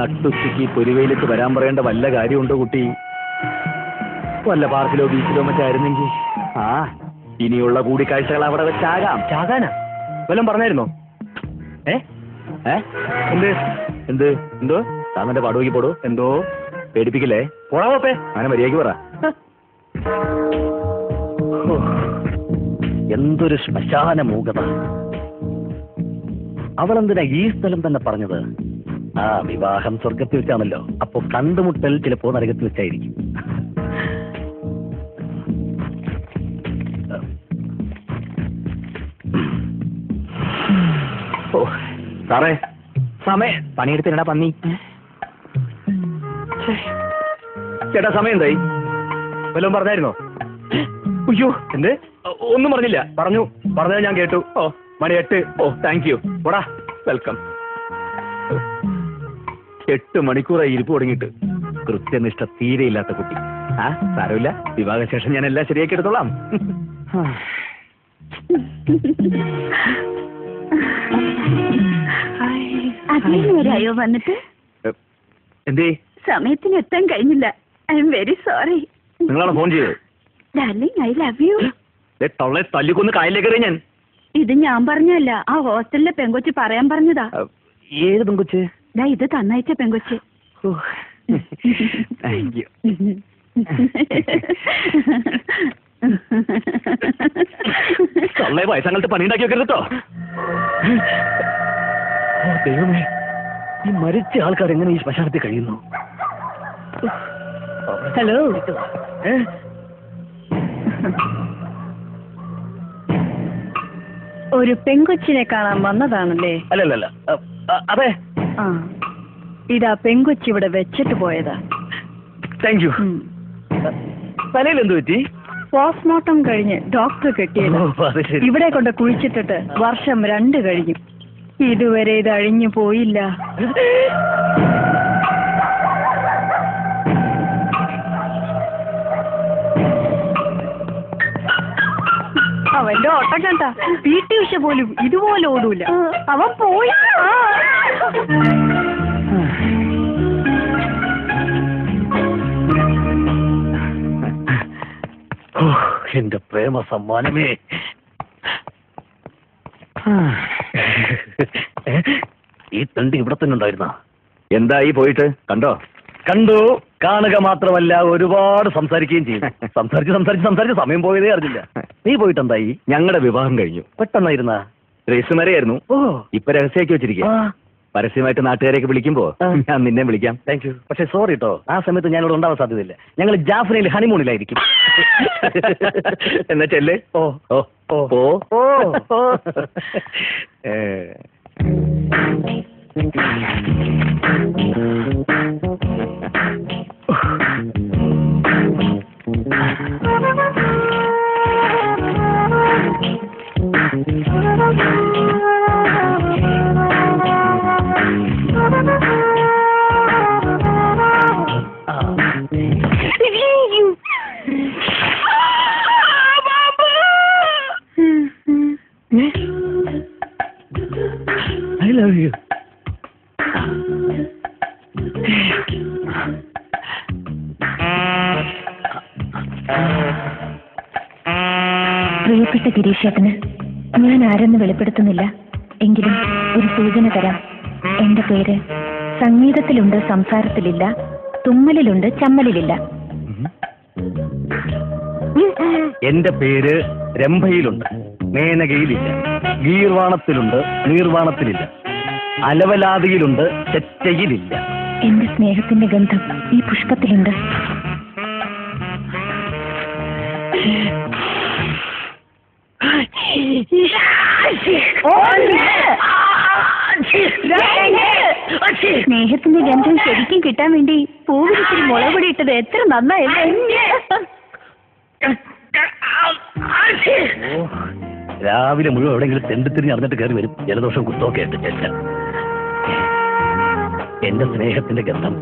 നട്ടുച്ചയ്ക്ക് പൊരുവയിലേക്ക് വരാൻ പറയേണ്ട വല്ല കാര്യമുണ്ടോ കുട്ടി? വല്ല പാർക്കിലോ ബീച്ചിലോ മറ്റായിരുന്നെങ്കിൽ ആ ഇനിയുള്ള കൂടിക്കാഴ്ചകൾ അവിടെ വെച്ചാകാം. ചാകാനാ വല്ലതും പറഞ്ഞായിരുന്നോ? എന്ത് എന്ത് എന്തോ താന്നെ പാടുവെക്കി പോടൂ. എന്തോ പേടിപ്പിക്കില്ലേ? പോടാവപ്പേ. അങ്ങനെ മര്യാദയ്ക്ക് പറ. എന്തൊരു ശ്മശാന മൂകത. അവളെന്തിനാ ഈ സ്ഥലം തന്നെ പറഞ്ഞത്? ആ വിവാഹം സ്വർഗത്തിൽ വെച്ചാണല്ലോ. അപ്പൊ കണ്ടുമുട്ടൽ ചിലപ്പോ നരകത്തിൽ വെച്ചായിരിക്കും. ഓ സാറേ, സമയം പണിയെടുത്തിടാ പന്നി. ചേട്ടാ സമയം എന്തായി? വല്ലതും പറഞ്ഞായിരുന്നോ? അയ്യോ എന്ത്? ഒന്നും പറഞ്ഞില്ല. പറഞ്ഞത് ഞാൻ കേട്ടു. ഓ മണി 8. ഓ താങ്ക് യു. പോടാ. വെൽക്കം. 8 മണിക്കൂറായി ഇരിപ്പ് തുടങ്ങിയിട്ട്. കൃത്യനിഷ്ഠ തീരെയില്ലാത്ത കുട്ടി. ആ സാരമില്ല, വിവാഹശേഷം ഞാൻ എല്ലാം ശരിയാക്കി എടുത്തോളാം. അതിനേരായോ വന്നിട്ട്? എന്തേ? സമയത്തിന് എത്താൻ കഴിഞ്ഞില്ല. I am very sorry. നിങ്ങളാണ് ഫോൺ ചെയ്തത്? Darling, I love you. തൊള്ളെ തല്ലിക്കൊന്ന് കായലിലേക്ക് എറിയ ഞാൻ. ഇത് ഞാൻ പറഞ്ഞല്ല, ആ ഹോസ്റ്റലിലെ പെങ്കൊച്ച് പറയാൻ പറഞ്ഞതാ. ഏത് പെങ്കൊച്ച്? ഇത് തന്നയച്ച പെങ്കൊച്ച്. തൊള്ളെ വയസ്സങ്ങളുടെ പണിയുണ്ടാക്കി വെക്കരുത് കേട്ടോ. ദൈവമേ, ഈ മരിച്ച ആൾക്കാർ എങ്ങനെ ഈ ശ്മശാനത്തിൽ കഴിയുന്നു? ഹലോ. ഒരു പെങ്കൊച്ചിനെ കാണാൻ വന്നതാണല്ലേ? അല്ലല്ല, അതെ. ആ, ഇതാ പെങ്കൊച്ചി ഇവിടെ വെച്ചിട്ട് പോയതാ. Thank you. തലയിൽ എന്ത് പറ്റി? പോസ്റ്റ്മോർട്ടം കഴിഞ്ഞ് ഡോക്ടർ കെട്ടിയത്. ഇവിടെ കൊണ്ട് കുഴിച്ചിട്ടിട്ട് വർഷം 2 കഴിഞ്ഞു. ഇതുവരെ ഇത് അഴിഞ്ഞു പോയില്ല. അവന്റെ ഓട്ടം കണ്ട PT ഉഷ പോലും ഇതുപോലെ ഓടൂല. അവൻ പോയി. എന്റെ പ്രേമ സമ്മാനമേ. ഈ തണ്ടി ഇവിടെ തന്നെ ഉണ്ടായിരുന്ന? എന്തായി പോയിട്ട്? കണ്ടു. കാണുക മാത്രമല്ല, ഒരുപാട് സംസാരിക്കുകയും ചെയ്തു. സംസാരിച്ച് സമയം പോയതേ അറിഞ്ഞില്ല. നീ പോയിട്ട് എന്തായി? ഞങ്ങളുടെ വിവാഹം കഴിഞ്ഞു. പെട്ടെന്നായിരുന്ന? രഹസ്യമരയായിരുന്നു. ഓ, ഇപ്പൊ രഹസ്യമാക്കി വെച്ചിരിക്കുക. പരസ്യമായിട്ട് നാട്ടുകാരെയൊക്കെ വിളിക്കുമ്പോ ഞാൻ നിന്നെ വിളിക്കാം. Thank you. പക്ഷെ സോറി കേട്ടോ, ആ സമയത്ത് ഞാനിവിടെ ഉണ്ടാവാൻ സാധ്യതയില്ല. ഞങ്ങൾ ജാഫ്നയിൽ ഹണിമൂണിലായിരിക്കും. എന്നാ ചെല്ലേ. ഓ ഓ ഓ ഓ. I love you. പ്രിയപ്പെട്ട ഗിരീഷേട്ടന് ഞാൻ ആരെന്ന് വെളിപ്പെടുത്തുന്നില്ല. എങ്കിലും ഒരു സൂചന തരാം. എന്റെ പേര് സംഗീതത്തിലുണ്ട്, സംസാരത്തിലില്ല, തുമ്മലിലുണ്ട്, ചമ്മലിലില്ല. എന്റെ പേര് രംഭയിലുണ്ട്, മേനകയിലില്ല, ഗീർവാണത്തിലുണ്ട്, നീർവാണത്തിലില്ല, അലവലാതിയിലുണ്ട്, ചെറ്റയിലില്ല. എന്റെ സ്നേഹത്തിന്റെ ഗന്ധം ഈ പുഷ്പത്തിലുണ്ട്. സ്നേഹത്തിന്റെ ഗന്ധം ശരിക്കും കിട്ടാൻ വേണ്ടി പൂവിലിച്ചിരി മുളകുപൊടി ഇട്ടത് എത്ര നന്നായല്ലേ? രാവിലെ മുഴുവൻ എവിടെയെങ്കിലും തെണ്ടിത്തിരിഞ്ഞ് അറിഞ്ഞിട്ട് കയറി വരും. ജലദോഷം കുത്തൊക്കെ ആയിട്ട് ചെല്ല. എന്റെ സ്നേഹത്തിന്റെ ഗന്ധം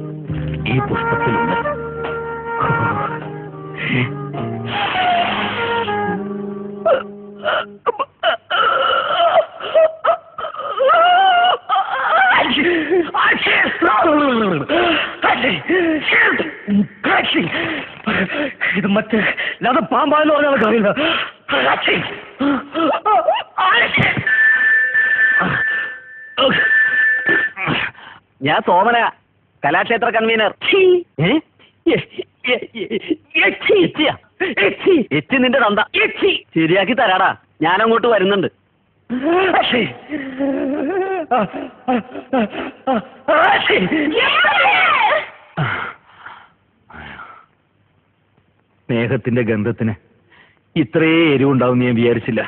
ഈ പുഷ്പത്തിലുണ്ട്. ഇത് മറ്റേ അത് പാമ്പാന്ന് പറഞ്ഞാൽ അറിയില്ല. ഞാൻ സോമന, കലാക്ഷേത്ര കൺവീനർ. എച്ചി നിന്റെ തന്ത. ശരിയാക്കി തരാടാ, ഞാനങ്ങോട്ട് വരുന്നുണ്ട്. സ്നേഹത്തിന്റെ ഗന്ധത്തിന് ഇത്രേ എരിവുണ്ടാവും ഞാൻ വിചാരിച്ചില്ല.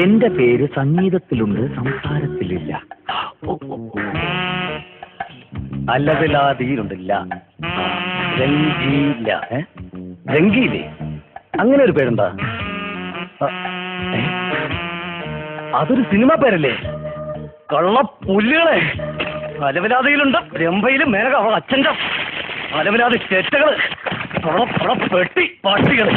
എന്റെ പേര് സംഗീതത്തിലുണ്ട്, സംസാരത്തിലില്ല. അല്ലതിലാതിയിലുണ്ടില്ല. രംഗീല. രംഗീലേ, അങ്ങനെ ഒരു പേരുണ്ടാ? അതൊരു സിനിമ പേരല്ലേ? കള്ളപ്പുല്ലുകളെ. അലവലാതിയിലുണ്ട്, രംഭയിലും മേനക അവൾ അച്ഛൻ്റെ അലവലാതി ചേറ്റകള്, പെട്ടി പാട്ടികള്.